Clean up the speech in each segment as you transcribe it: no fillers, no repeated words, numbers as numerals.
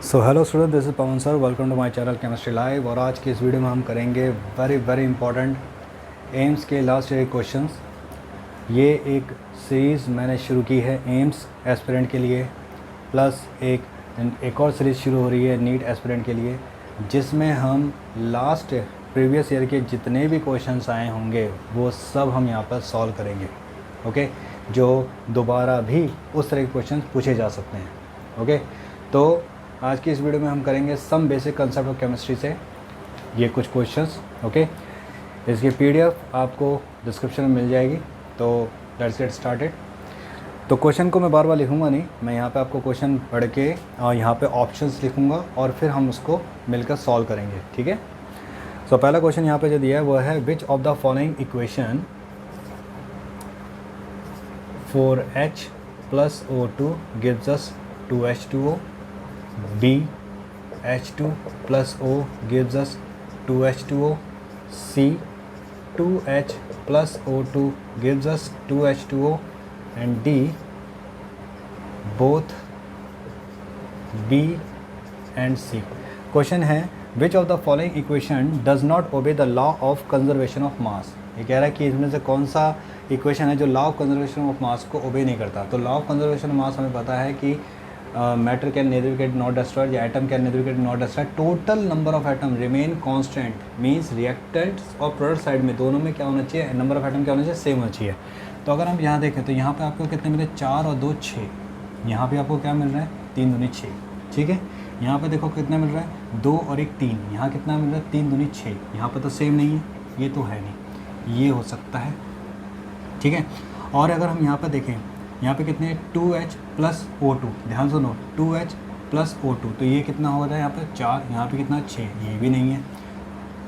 So hello student, this is Pawan sir. Welcome to my channel chemistry live. और आज की इस वीडियो में हम करेंगे वेरी इंपॉर्टेंट एम्स के लास्ट ईयर क्वेश्चंस। ये एक सीरीज़ मैंने शुरू की है एम्स एस्पिरेंट के लिए, प्लस एक और सीरीज़ शुरू हो रही है नीट एस्पिरेंट के लिए, जिसमें हम लास्ट प्रीवियस ईयर के जितने भी क्वेश्चंस आए होंगे वो सब हम यहाँ पर सॉल्व करेंगे। ओके, जो दोबारा भी उस तरह के क्वेश्चंस पूछे जा सकते हैं। ओके, तो आज की इस वीडियो में हम करेंगे some basic concept of chemistry से ये कुछ क्वेश्चंस। ओके, इसकी पीडीएफ आपको डिस्क्रिप्शन में मिल जाएगी। तो लेट्स गेट स्टार्टेड। तो क्वेश्चन को मैं बार बार लिखूंगा नहीं, मैं यहाँ पे आपको क्वेश्चन पढ़ के यहाँ पे ऑप्शंस लिखूंगा और फिर हम उसको मिलकर सॉल्व करेंगे। ठीक है। सो पहला क्वेश्चन यहाँ पे जो दिया है वो है which of the following equation for H plus O2 gives us 2H2O, B H2 plus O gives us 2H2O, C 2H plus O2 gives us 2H2O, and D both B and C. Question है which of the following equation does not obey the law of conservation of mass. ये कह रहा है कि इसमें से कौन सा इक्वेशन है जो law of conservation of mass को ओबे नहीं करता। तो law of conservation of mass हमें पता है कि matter can neither get not destroyed या atom can neither get not destroyed, total number of atom remain constant. Means reactants और प्रोडक्ट साइड में दोनों में क्या होना चाहिए, नंबर ऑफ एटम क्या होना चाहिए, सेम होना चाहिए। तो अगर हम यहाँ देखें तो यहाँ पे आपको कितने मिले, 4 और 2 6। यहाँ पे आपको क्या मिल रहा है, 3 दूनी 6। ठीक है, यहाँ पे देखो कितना मिल रहा है, 2 और 1 3। यहाँ कितना मिल रहा है, 3 दूनी 6। यहाँ पर तो सेम नहीं है, ये तो है नहीं, ये हो सकता है। ठीक है, और अगर हम यहाँ पर देखें, यहाँ पे कितने 2H plus O2, ध्यान सुनो 2H plus O2, तो ये कितना हो रहा है यहाँ पे 4, यहाँ पे कितना 6, ये भी नहीं है।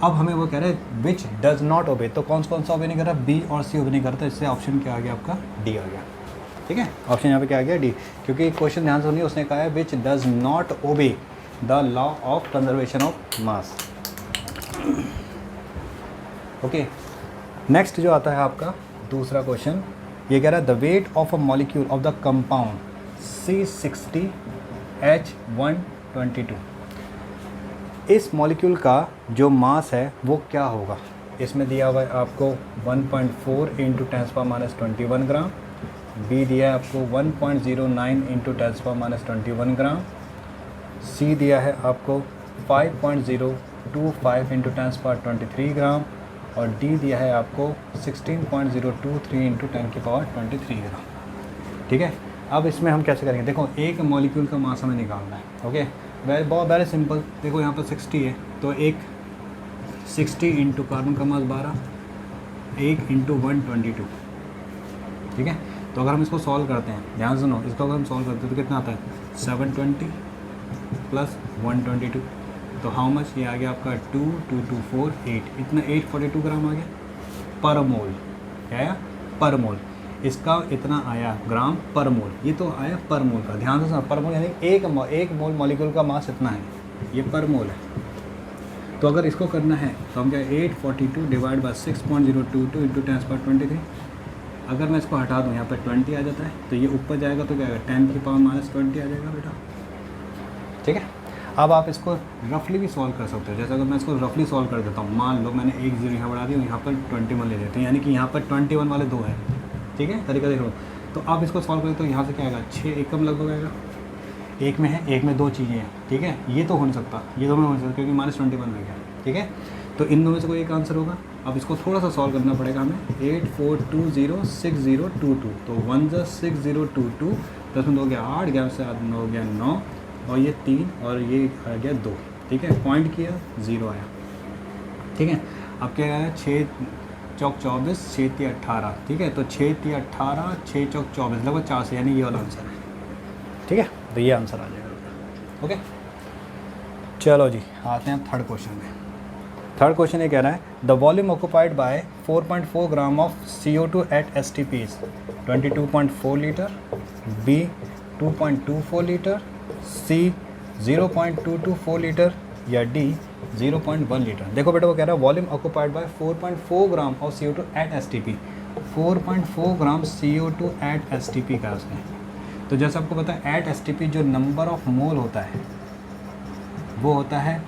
अब हमें वो कह रहे हैं विच डज नॉट ओबे, तो कौन सा ओबे नहीं कर रहा, B और C ओबे नहीं करता। इससे ऑप्शन क्या आ गया आपका, D आ गया। ठीक है, ऑप्शन यहाँ पे क्या आ गया, D, क्योंकि क्वेश्चन ध्यान सुनिए, उसने कहा है which does not obey the law of conservation of mass. Okay, next जो आता है आपका दूसरा क्वेश्चन, ये कह रहा है the weight of a molecule of the compound C60H122, इस मॉलिक्यूल का जो मास है वो क्या होगा। इसमें दिया हुआ है आपको 1.4 × 10⁻21 ग्राम, बी दिया है आपको 1.09 × 10⁻21 ग्राम, सी दिया है आपको 5.025 × 10⁻23 ग्राम, और डी दिया है आपको 16.023 × 10⁻23 ग्राम। ठीक है, अब इसमें हम कैसे करेंगे, देखो एक मॉलिक्यूल का मास हमें निकालना है। Okay, very simple. देखो यहाँ पर 60 है, तो एक 60 × कार्बन का मास 12, 1 × 122। ठीक है, तो अगर हम इसको सॉल्व करते हैं, ध्यान सुनो, इसको अगर हम सॉल्व करते हैं तो कितना आता है, 720 + 122, तो हाउ मच, ये आ गया आपका 2 2 2 4 8, इतना 842 ग्राम आ गया पर मोल। क्या आया, पर मोल। इसका इतना आया ग्राम पर मोल, ये तो आया पर मोल का। ध्यान से सुनो, पर मोल यानी एक मोल मॉलिक्यूल का मास इतना है, ये पर मोल है। तो अगर इसको करना है तो हम क्या, 842 डिवाइड बाय 6.022 × 10⁻23। अगर मैं इसको हटा दूँ, यहाँ पर 20 आ जाता है, तो ये ऊपर जाएगा तो क्या आएगा, 10⁻20 आ जाएगा बेटा। ठीक है, अब आप इसको रफली भी सॉल्व कर सकते हो। जैसे अगर मैं इसको रफली सॉल्व कर देता हूँ, मान लो मैंने एक 0 यहाँ बढ़ा दिया, यहाँ पर 21 ले लेते हैं, यानी कि यहाँ पर 21 वाले 2 हैं। ठीक है, तरीका देख लो। तो आप इसको सॉल्व करें तो यहाँ से क्या आएगा, 6 एकम लगभग आएगा। एक में है, एक में 2 चीज़ें हैं। ठीक है, ये तो हो नहीं सकता, ये दोनों हो नहीं सकता क्योंकि -21 हो गया। ठीक है, तो इन दोनों से कोई एक आंसर होगा। अब इसको थोड़ा सा सॉल्व करना पड़ेगा हमें। 84206022, तो 1 + 6022, तो इसमें 2 गया 8, 11 से 8 9 गया 9, और ये 3 और ये आ गया 2। ठीक है, पॉइंट किया 0 आया। ठीक है, अब क्या आया, 6 चौक 24, 6 × 18। ठीक है, तो 6 × 18, 6 चौक 24, लगभग 4 से, यानी ये वाला आंसर है। ठीक है, तो ये आंसर आ जाएगा। ओके, चलो जी आते हैं थर्ड क्वेश्चन में। थर्ड क्वेश्चन ये कह रहा है the volume occupied by 4.4 gram of CO2 at STP is 22.4 litre, B 2.24 litre, C 0.224 litre, या D 0.1 लीटर। देखो बेटा, वो कह रहा है volume occupied by 4.4 gram of CO2 at STP। 4.4 gram CO2 at STP का उसने। तो जैसे आपको पता है एट STP जो नंबर ऑफ मोल होता है, वो होता है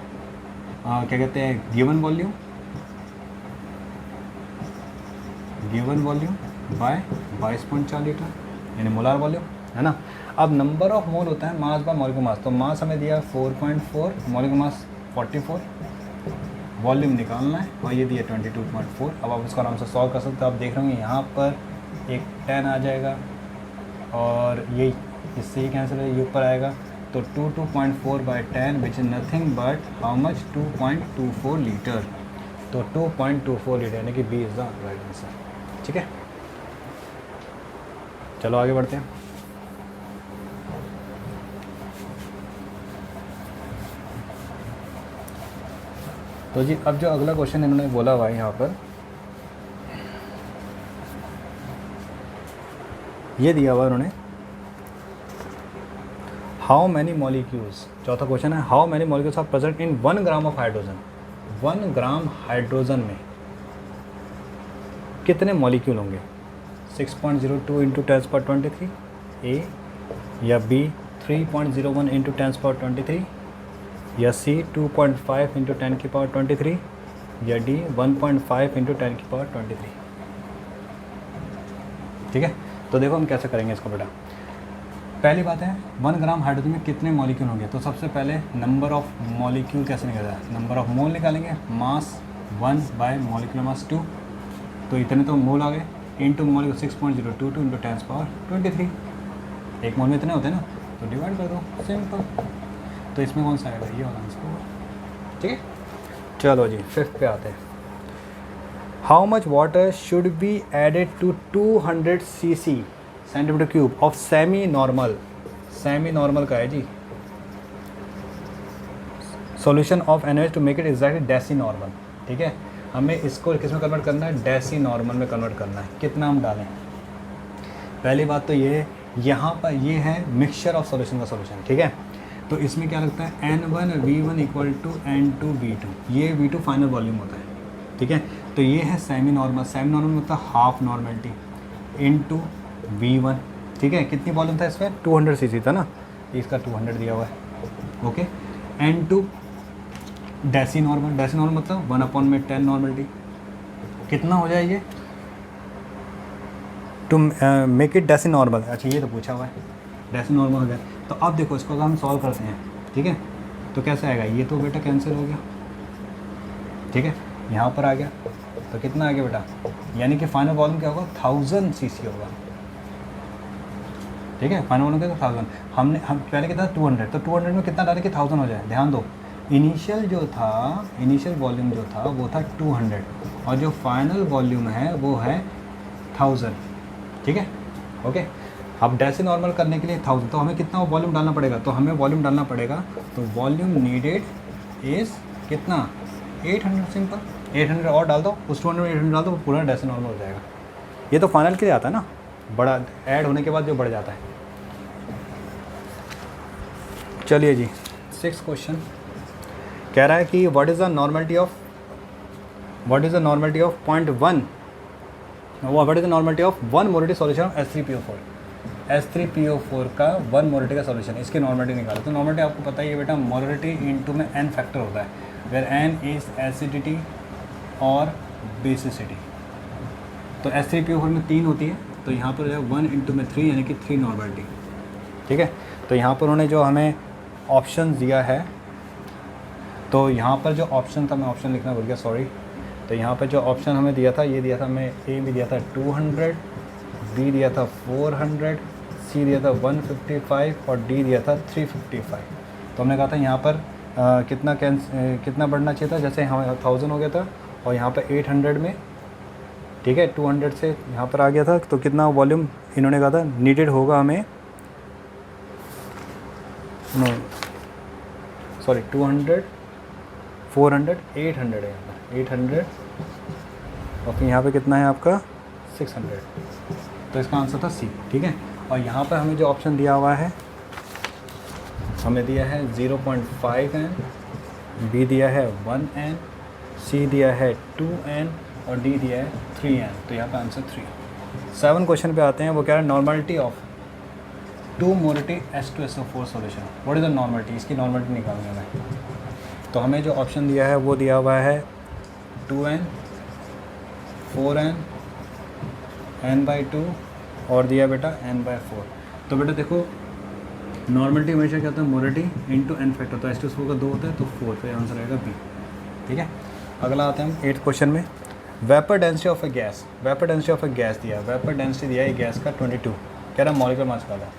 क्या कहते हैं, गिवन वॉल्यूम बाय 22.4 लीटर, यानी मोलार वॉल्यूम, है ना। अब नंबर ऑफ मोल होता है मास बाय मॉलिक्यूलर मास, तो मास हमें दिया 4.4, मॉलिक्यूलर मास 44, वॉल्यूम निकालना है और ये दिया 22.4। अब आप इसको आराम से सॉल्व कर सकते हो। आप देख रहे होंगे यहाँ पर एक 10 आ जाएगा और ये इससे ही कैंसिल है, ये ऊपर आएगा, तो 22.4 by 10 which is nothing but how much, 2.24 litre. तो 2.24 लीटर यानी कि B is the right answer. ठीक है, चलो आगे बढ़ते हैं। तो जी अब जो अगला क्वेश्चन इन्होंने बोला हुआ है यहाँ पर, ये दिया हुआ उन्होंने, हाउ मैनी मॉलिक्यूल्स, चौथा क्वेश्चन है, how many molecules are present in 1 gram of hydrogen. 1 gram hydrogen में कितने मॉलिक्यूल होंगे, 6.02 इंटू 10⁻23 ए, या बी 3.01 इंटू 10⁻23, या सी 2.5 इंटू 10⁻23, या डी 1.5 इंटू 10⁻23। ठीक है, तो देखो हम कैसे करेंगे इसको बेटा। पहली बात है 1 ग्राम हाइड्रोजन में कितने मॉलिक्यूल होंगे, तो सबसे पहले नंबर ऑफ मॉलिक्यूल कैसे निकाला है, नंबर ऑफ मोल निकालेंगे, मास 1 बाय मॉलिक्यूलर मास 2, तो इतने तो मोल आ गए, इंटू मॉलिक्यूल 6.022 इंटू 10⁻23, एक मोल में इतने होते हैं ना, तो डिवाइड कर दो, सिंपल। तो इसमें कौन सा आएगा, ये वाला आंसर। ठीक है, चलो जी 5th पे आते हैं। How much water should be added to 200 cc centimetre cube of semi normal, semi normal का है जी, solution of NaOH to make it exactly deci normal. ठीक है, हमें इसको किस में कन्वर्ट करना है, डेसी नॉर्मल में कन्वर्ट करना है। कितना हम डालें, पहली बात तो ये यहाँ पर ये है मिक्सचर ऑफ सॉल्यूशन का सॉल्यूशन। ठीक है, तो इसमें क्या लगता है, N1V1 इक्वल टू N2V2, ये V2 फाइनल वॉल्यूम होता है। ठीक है, तो ये है सेमी नॉर्मल, सेमी नॉर्मल मतलब हाफ नॉर्मलिटी इनटू V1। ठीक है, कितनी वॉल्यूम था इसमें, 200 cc था ना, इसका 200 दिया हुआ है। Okay, N2 deci normal, deci normal मतलब 1/10 नॉर्मलिटी, कितना हो जाए ये, to make it deci normal. अच्छा ये तो पूछा हुआ है, डेसी नॉर्मल हो गया। तो अब देखो इसको अगर हम सॉल्व करते हैं, ठीक है, तो कैसे आएगा, ये तो बेटा कैंसिल हो गया। ठीक है, यहाँ पर आ गया, तो कितना आ गया बेटा, यानी कि फाइनल वॉल्यूम क्या होगा, 1000 cc होगा। ठीक है, फाइनल वॉल्यूम क्या था 1000, हम पहले क्या था 200, तो 200 में कितना डाले कि 1000 हो जाए। ध्यान दो, इनिशियल जो था, इनिशियल वॉल्यूम जो था वो था 200 और जो फाइनल वॉल्यूम है वो है 1000। ठीक है, ओके। अब डेसी नॉर्मल करने के लिए 1000, तो हमें कितना वॉल्यूम डालना पड़ेगा, तो हमें वॉल्यूम डालना पड़ेगा, तो वॉल्यूम नीडेड इज़ कितना, 800, सिंपल 800 और डाल दो, उस 200 में 800 डाल दो, पूरा डेसी नॉर्मल हो जाएगा। ये तो फाइनल के लिए आता है ना, बड़ा ऐड होने के बाद जो बढ़ जाता है। चलिए जी 6th क्वेश्चन कह रहा है कि what is the normality of 0.1, what is the normality of 1 molality solution of H3PO4। H3PO4 का 1 मोलिटी का सॉल्यूशन, इसकी नॉर्मलिटी निकालो। तो नॉर्मलिटी आपको पता ही है बेटा, मोलिटी इनटू में n फैक्टर होता है, वेयर n इज़ एसिडिटी और बेसिसिटी। तो H3PO4 में 3 होती है, तो यहाँ पर जो है 1 इंटू में 3 यानी कि 3 नॉर्मलिटी। ठीक है, तो यहाँ पर उन्होंने जो हमें ऑप्शन दिया है, तो यहाँ पर जो ऑप्शन था, मैं ऑप्शन लिखना भूल गया, सॉरी। तो यहाँ पर जो ऑप्शन हमें दिया था, ये दिया था हमें, ए भी दिया था 200, बी दिया था 400, सी दिया था 155 और डी दिया था 355। तो हमने कहा था यहाँ पर कितना बढ़ना चाहिए था, जैसे हमें 1000 हो गया था और यहाँ पर 800 में, ठीक है, 200 से यहाँ पर आ गया था, तो कितना वॉल्यूम इन्होंने कहा था नीडेड होगा हमें, सॉरी 200, 400, 800 है यहाँ पर, 800 और फिर यहाँ पे कितना है आपका 600, तो इसका आंसर था सी। ठीक है, और यहाँ पर हमें जो ऑप्शन दिया हुआ है, हमें दिया है 0.5N, बी दिया है 1N, सी दिया है 2N और डी दिया है 3N, तो यहाँ पर आंसर 3। 7 क्वेश्चन पे आते हैं, वो क्या है, normality of 2 molality H2SO4 solution, what is the normality, इसकी नॉर्मलिटी निकालनी है। तो हमें जो ऑप्शन दिया है वो दिया हुआ है 2n, 4n, n/2 और दिया बेटा n/4। तो बेटा देखो नॉर्मलिटी हमेशा क्या होता है, मोलिटी इंटू एन फैक्टर, तो एस टू का 2 होता है तो 4, तो आंसर आएगा बी। ठीक है, अगला आते हैं हम 8th क्वेश्चन में। Vapour density of A gas, vapour density of A gas दिया, वेपर डेंसिटी दिया है गैस का 22, कह रहा है मॉलिकुलर मास का था,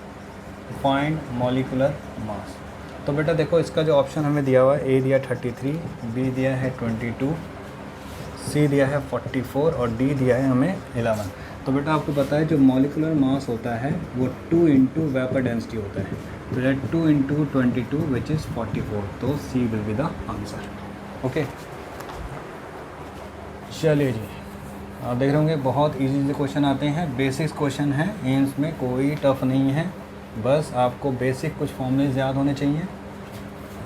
फाइंड मॉलिकुलर मास। तो बेटा देखो इसका जो ऑप्शन हमें दिया हुआ है, ए दिया 33, बी दिया है 22, सी दिया है 44 और डी दिया है हमें 11। तो बेटा आपको पता है जो मॉलिकुलर मास होता है वो 2 इंटू वेपर डेंसिटी होता है, तो दैट 2 इंटू 22 विच इज़ 44, तो C will be the answer. Okay, चलिए जी, आप देख रहे होंगे बहुत इजी से क्वेश्चन आते हैं, बेसिक्स क्वेश्चन है, एम्स में कोई टफ नहीं है, बस आपको बेसिक कुछ फॉर्मूलेज याद होने चाहिए।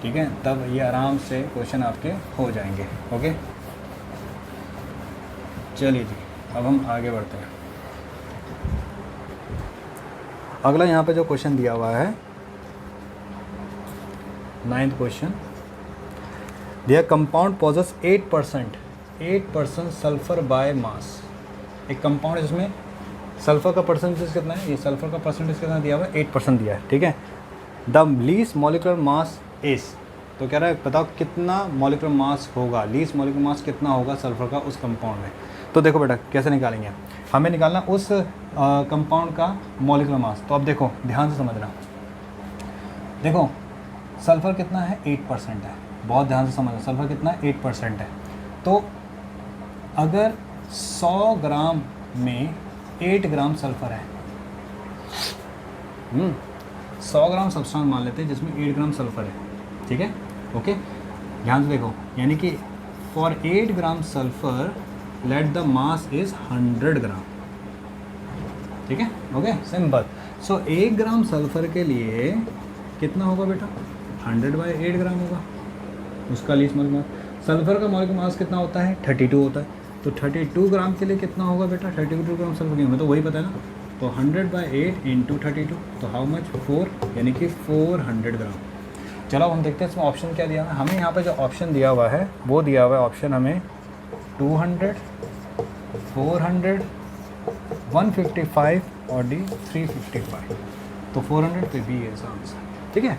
ठीक है, तब ये आराम से क्वेश्चन आपके हो जाएंगे। ओके, चलिए जी, अब हम आगे बढ़ते हैं। अगला यहाँ पे जो क्वेश्चन दिया हुआ है 9th क्वेश्चन दिया, compound possess 8% sulphur by mass. एक कंपाउंड है जिसमें सल्फर का परसेंटेज कितना है, ये सल्फर का परसेंटेज कितना दिया हुआ है, 8% दिया है। ठीक है, the least molecular mass is, तो कह रहा है बताओ कितना मॉलिकुलर मास होगा, लीस्ट मॉलिकुलर मास कितना होगा सल्फर का उस कंपाउंड में। तो देखो बेटा कैसे निकालेंगे, हमें निकालना उस कंपाउंड का मॉलिकुलर मास। तो अब देखो ध्यान से समझना, देखो सल्फर कितना है, 8% है, बहुत ध्यान से समझना, सल्फर कितना है, 8% है। तो अगर 100 ग्राम में 8 ग्राम सल्फर है, 100 ग्राम सब्सटेंस मान लेते हैं जिसमें 8 ग्राम सल्फर है। ठीक है, ओके, ध्यान से देखो, यानी कि for 8 gram sulphur let the mass is 100 ग्राम। ठीक है, ओके, सिंपल। सो 1 ग्राम सल्फर के लिए कितना होगा बेटा, 100/8 ग्राम होगा उसका लीस्ट मॉलिक्यूलर मास। सल्फर का मॉलिक्यूलर मास कितना होता है, 32 होता है, तो 32 ग्राम के लिए कितना होगा बेटा, 32 ग्राम सल्फर की हमें तो वही पता है ना, तो 100/8 इंटू 32, तो हाउ मच, 4, यानी कि 400 ग्राम। चलो हम देखते हैं इसमें ऑप्शन क्या दिया है हमें। यहाँ पे जो ऑप्शन दिया हुआ है वो दिया हुआ है ऑप्शन हमें 200, 400, 155 और डी 355, तो 400 पे बी है आंसर। ठीक है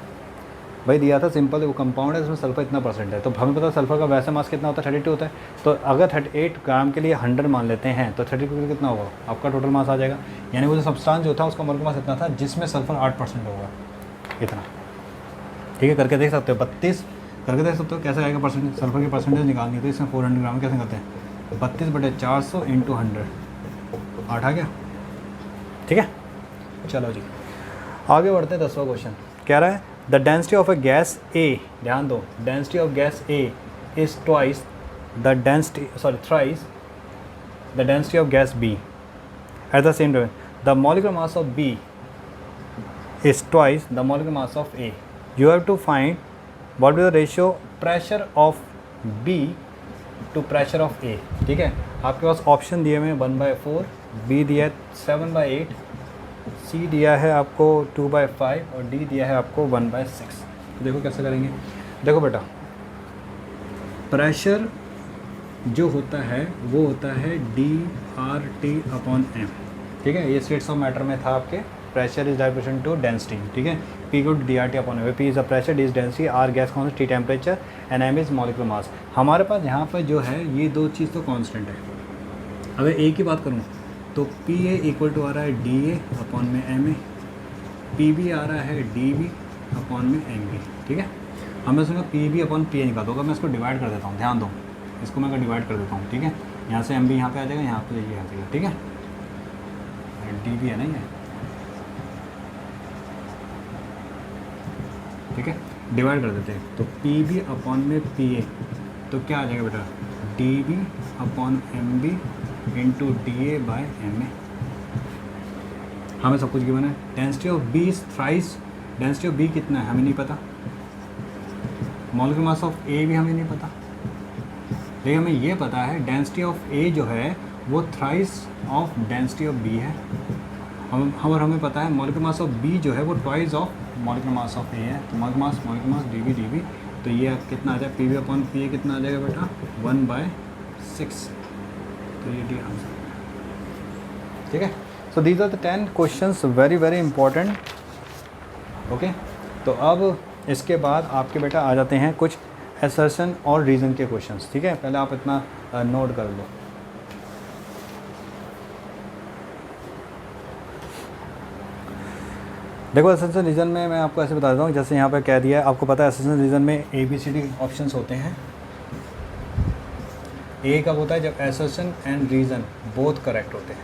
भाई, दिया था सिंपल, वो कंपाउंड है इसमें सल्फर इतना परसेंट है, तो हमें पता है सल्फर का वैसे मास कितना होता है, 32 होता है, तो अगर 38 ग्राम के लिए 100 मान लेते हैं तो 32 के लिए कितना होगा, आपका टोटल मास आ जाएगा। यानी वो जो सब्सटेंस जो था उसका मॉलिक्यूलर मास इतना था जिसमें सल्फर 8% होगा, इतना। ठीक है, करके देख सकते हो, 32 करके देख सकते हो कैसे आएगा परसेंटेज, सल्फर की परसेंटेज निकालनी है तो इसमें 400 ग्राम कैसे करते हैं, 32/400 इंटू 100, 8 आ गया। ठीक है, चलो जी आगे बढ़ते हैं। 10वां क्वेश्चन कह रहा है the density of a gas A, ध्यान दो, density of gas A is twice the density, sorry thrice the density of gas B at the same time, the molecular mass of B is twice the molecular mass of A. You have to find what is the ratio pressure of B to pressure of A. ठीक है, आपके पास option दिए हुए हैं 1/4, B दिया है 7/8, C दिया है आपको 2/5 और D दिया है आपको 1/6। तो देखो कैसे करेंगे। देखो बेटा, प्रेशर जो होता है वो होता है DRT/m। ठीक है, ये स्टेट्स ऑफ मैटर में था आपके, pressure is direction to density. ठीक है, P को DRT/m, P is the pressure, D is density, R gas constant, T temperature and M is molecular mass. हमारे पास यहाँ पर जो है ये दो चीज़ तो कांस्टेंट है। अगर A की बात करूँ तो PA इक्वल टू आ रहा है DA/MA, PB आ रहा है DB/MB। ठीक है, हमें उसमें PB/PA निकाल दो। अगर मैं इसको डिवाइड कर देता हूँ, ध्यान दो, इसको मैं अगर डिवाइड कर देता हूँ, ठीक है, यहाँ से MB यहाँ पे आ जाएगा, यहाँ पे ये आ जाएगा। ठीक है, DB है ना ये, ठीक है, डिवाइड कर देते हैं, तो PB/PA तो क्या आ जाएगा बेटा, DB/MB इंटू DA/MA। हमें सब कुछ गिवन है। Density of B is thrice, density of B कितना है हमें नहीं पता, मॉलिक्यूलर मास ऑफ ए भी हमें नहीं पता, लेकिन हमें ये पता है डेंसिटी ऑफ ए जो है वो thrice of density of B है। हमें पता है मॉलिक्यूलर मास ऑफ बी जो है वो twice of molecular mass of A है, तो मॉलिक्यूलर मास DB, तो ये कितना आ जाएगा, PV/PA कितना आ जाएगा बेटा 1/6। तो ये डी आंसर, ठीक है। So these are the 10 questions, very very important. Okay, तो अब इसके बाद आपके बेटा आ जाते हैं कुछ असर्शन और रीज़न के क्वेश्चंस, ठीक है। पहले आप इतना नोट कर लो। देखो असर्शन रीज़न में मैं आपको ऐसे बता देता हूँ, जैसे यहाँ पे कह दिया है, आपको पता है असर्शन रीज़न में ABCD ऑप्शंस होते हैं। ए कब होता है, जब assertion and reason both correct होते हैं,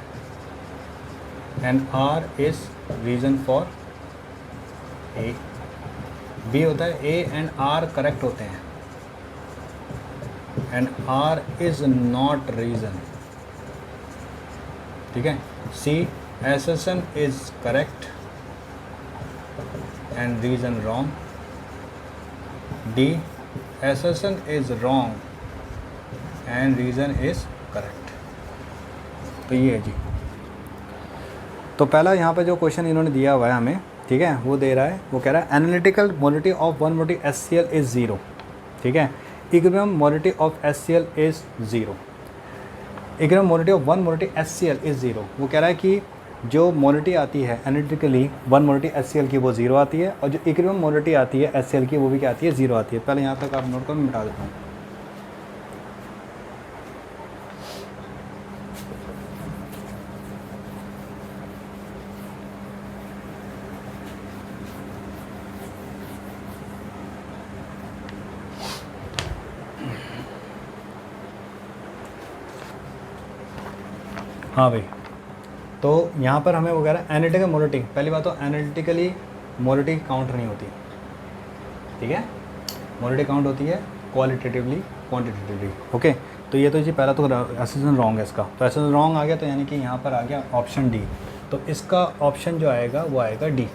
and R is reason for A. B होता है ए एंड आर करेक्ट होते हैं, and R is not reason, ठीक है। C assertion is correct and reason wrong. D assertion is wrong and reason is correct. तो ये है जी। तो पहला यहाँ पे जो क्वेश्चन इन्होंने दिया हुआ है हमें, ठीक है, वो दे रहा है, वो कह रहा है analytical molality of one molality HCl is zero, ठीक है। Equilibrium molality of HCl is zero. Equilibrium molality of one molality HCl is zero. वो कह रहा है कि जो मोलिटी आती है एनालिटिकली वन मोलिटी HCl की वो ज़ीरो आती है, और जो इक्विलिब्रियम मोलिटी आती है HCl की वो भी क्या आती है, ज़ीरो आती है। पहले यहाँ तक आप नोट करो, मिटा देता हूँ। हाँ भाई, तो यहाँ पर हमें वो कह रहा है एनालिटिकल मोलिटी। पहली बात तो एनालिटिकली मोलिटी काउंट नहीं होती, ठीक है। मोलिटी काउंट होती है क्वालिटेटिवली क्वांटिटेटिवली। ओके, तो ये तो जी पहला तो असर्शन रॉन्ग है इसका, तो असर्शन रॉन्ग आ गया, तो यानी कि यहाँ पर आ गया ऑप्शन डी। तो इसका ऑप्शन जो आएगा वो आएगा डी,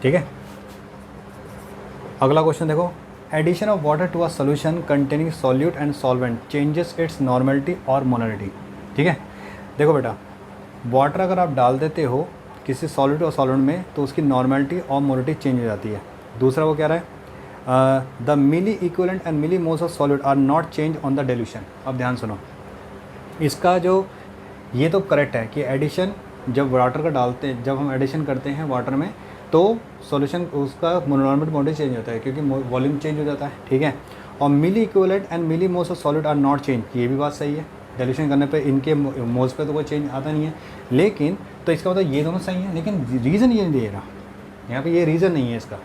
ठीक है। अगला क्वेश्चन देखो, addition of water to a solution containing solute and solvent changes its normality और मोलरिटी, ठीक है। देखो बेटा, वाटर अगर आप डाल देते हो किसी सॉलिड और सॉल्वेंट में तो उसकी नॉर्मेलिटी और मोलरिटी चेंज हो जाती है। दूसरा वो कह रहा है the milli equivalent and milli moles of solid are not change on the dilution. अब ध्यान सुनो, इसका जो ये तो करेक्ट है कि एडिशन जब वाटर का डालते हैं, जब हम एडिशन करते हैं वाटर में तो सॉल्यूशन उसका नॉर्मेलिटी मोलरिटी चेंज होता है क्योंकि वॉल्यूम चेंज हो जाता है, ठीक है। और milli equivalent and milli moles of solid are not change, ये भी बात सही है। डिल्यूशन करने पे इनके मोल्स पे तो कोई चेंज आता नहीं है, लेकिन तो इसका मतलब ये दोनों सही है, लेकिन रीज़न ये नहीं दे रहा, यहाँ पे ये रीज़न नहीं है इसका,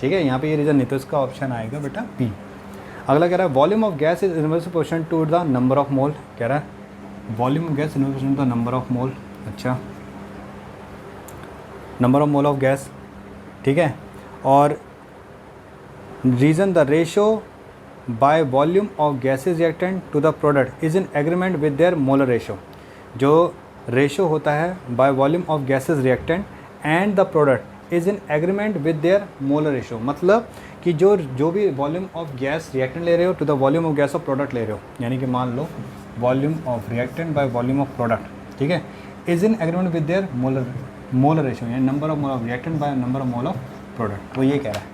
ठीक है। यहाँ पे ये रीज़न नहीं, तो इसका ऑप्शन आएगा बेटा बी। अगला कह रहा है volume of gas is inversely proportional to the number of mole. कह रहा है volume of gas inversely proportional to the number of mole. अच्छा, number of mole of gas, ठीक है। और reason the ratio by volume of gases reactant to the product is in agreement with their molar ratio। जो ratio होता है by volume of gases reactant and the product is in agreement with their molar ratio, मतलब कि जो भी volume of gas reactant ले रहे हो to the volume of gas of product ले रहे हो, यानी कि मान लो volume of reactant by volume of product, ठीक है, is in agreement with their molar ratio, यानी number of mole of reactant by number of mole of product. वो ये कह रहा है,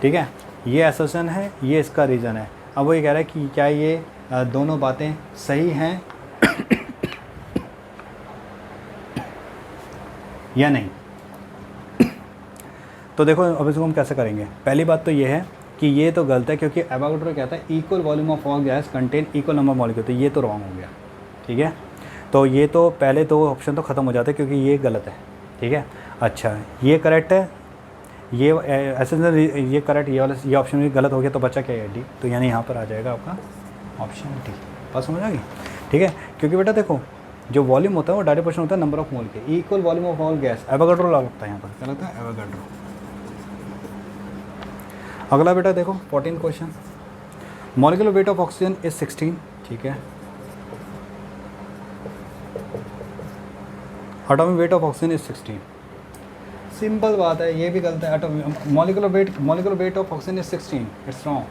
ठीक है। ये असर्शन है, ये इसका रीज़न है। अब वो ये कह रहा है कि क्या ये दोनों बातें सही हैं या नहीं। तो देखो अब इसको हम कैसे करेंगे। पहली बात तो ये है कि ये तो गलत है, क्योंकि एवोगाड्रो कहता है equal volume of all gas contain equal number molecule, तो ये तो रॉन्ग हो गया, ठीक है। तो ये तो पहले तो ऑप्शन तो ख़त्म हो जाता है क्योंकि ये गलत है, ठीक है। अच्छा, ये करेक्ट है, ये ऐसे ये करेक्ट, ये वाला ये ऑप्शन भी गलत हो गया, तो बचा क्या है डी। तो यानी यहाँ पर आ जाएगा आपका ऑप्शन डी। बात समझ आ गई, ठीक है। क्योंकि बेटा देखो, जो वॉल्यूम होता है वो डायरेक्ट प्रोपोर्शनल होता है नंबर ऑफ मोल के, equal volume of all gas, Avogadro law लगता है यहाँ पर, क्या लगता है, एवोगाड्रो। अगला बेटा देखो 14 question, molecular weight of oxygen is 16, ठीक है। Atomic weight of oxygen is 16, simple बात है, ये भी गलत है। Molecular weight of oxygen is 16, it's wrong,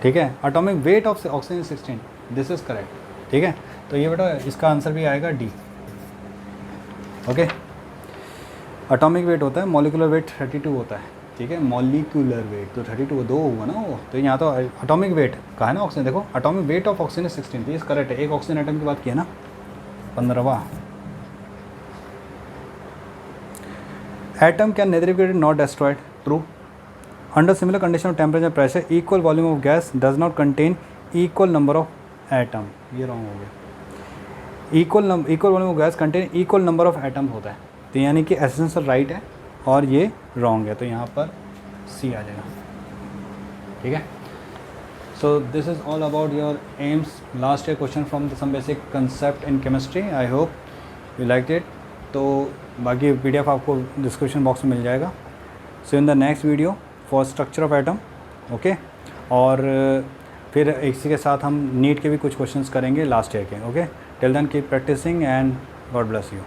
ठीक है। Atomic weight of oxygen is 16, this is correct, ठीक है। तो ये बेटा इसका आंसर भी आएगा डी, ओके। एटॉमिक वेट होता है, मॉलिक्यूलर वेट 32 होता है। ठीक है, मॉलिक्यूलर वेट तो 32 2 हुआ ना वो, तो यहाँ तो एटॉमिक वेट कहा है ना ऑक्सीजन, देखो atomic weight of oxygen is 16, ये करेक्ट है। एक ऑक्सीजन एटम की बात की है ना। 15वां, atom can neither be not destroyed, true. Under similar condition of temperature pressure equal volume of gas does not contain equal number of atom, ये रॉन्ग हो गया। Equal volume of gas contain equal number of atom होता है, तो यानी कि essential right है और ये रॉन्ग है, तो यहाँ पर सी आ जाएगा। ठीक है, so this is all about your AIIMS last year question from some basic concept in chemistry. I hope you like it. तो बाकी PDF आपको डिस्क्रिप्शन बॉक्स में मिल जाएगा। So in the next video for structure of atom, okay. और फिर इसी के साथ हम नीट के भी कुछ क्वेश्चंस करेंगे लास्ट ईयर के, okay. Till then keep practising and God bless you.